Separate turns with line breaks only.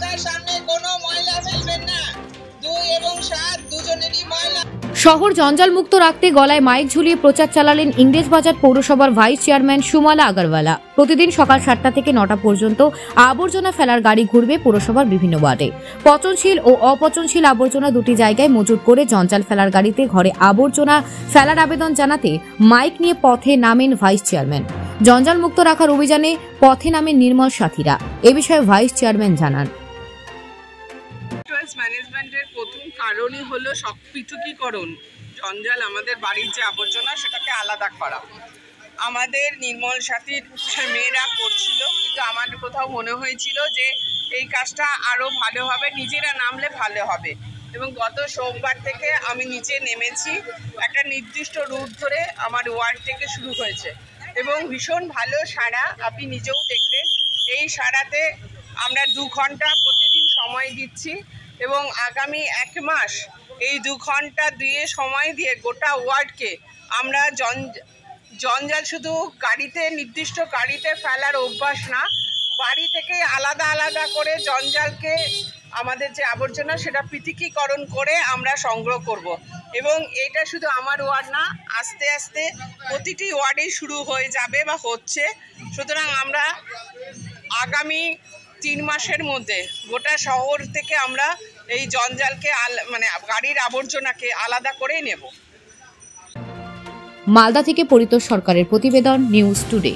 রাস্তার সামনে কোনো ময়লা ফেলবেন না। 2 এবং 7 দুজনেরই ময়লা।
শহর জঞ্জাল মুক্ত রাখতে গলায় মাইক ঝুলিয়ে প্রচার চালালেন ইংরেজবাজার পৌরসভার ভাইস চেয়ারম্যান সুমালা আগরওয়ালা। প্রতিদিন সকাল 7টা থেকে 9টা পর্যন্ত আবর্জনা ফেলার গাড়ি ঘুরবে পৌরসভার বিভিন্ন ওয়ার্ডে। পচনশীল ও অপচনশীল আবর্জনা দুটি জায়গায় মজুত করে জঞ্জাল ফেলার গাড়িতে ঘরে আবর্জনা ফেলার আবেদন জানাতে মাইক নিয়ে পথে নামেন ভাইস চেয়ারম্যান। জঞ্জাল মুক্ত রাখার অভিযানে পথে নামেন নির্মল সাথীরা। এ বিষয়ে ভাইস চেয়ারম্যান জানান,
ম্যানেজমেন্টের প্রথম কারণই হলো পৃথকীকরণ। জঞ্জাল আমাদের বাড়ির যে আবর্জনা সেটাকে আলাদা করা। আমাদের নির্মল সাথীর মেয়েরা করছিল, কিন্তু আমার কোথাও মনে হয়েছিল যে এই কাজটা আরও ভালো হবে, নিজেরা নামলে ভালো হবে। এবং গত সোমবার থেকে আমি নিচে নেমেছি। একটা নির্দিষ্ট রুট ধরে আমার ওয়ার্ড থেকে শুরু হয়েছে এবং ভীষণ ভালো সাড়া, আপনি নিজেও দেখলেন। এই সাড়াতে আমরা 2 ঘন্টা প্রতিদিন সময় দিচ্ছি এবং আগামী 1 মাস এই 2 ঘন্টা দিয়ে সময় দিয়ে গোটা ওয়ার্ডকে আমরা জঞ্জাল শুধু গাড়িতে নির্দিষ্ট গাড়িতে ফেলার অভ্যাস না, বাড়ি থেকে আলাদা আলাদা করে জঞ্জালকে আমাদের যে আবর্জনা সেটা পৃথকীকরণ করে আমরা সংগ্রহ করব। এবং এটা শুধু আমার ওয়ার্ড না, আস্তে আস্তে প্রতিটি ওয়ার্ডেই শুরু হয়ে যাবে বা হচ্ছে। সুতরাং আমরা আগামী 3 মাসের মধ্যে গোটা শহর থেকে আমরা এই জঞ্জালকে গাড়ির আবর্জনাকে আলাদা করে নেব।
মালদা থেকে পরিতোষ সরকারের প্রতিবেদন, নিউজ টুডে।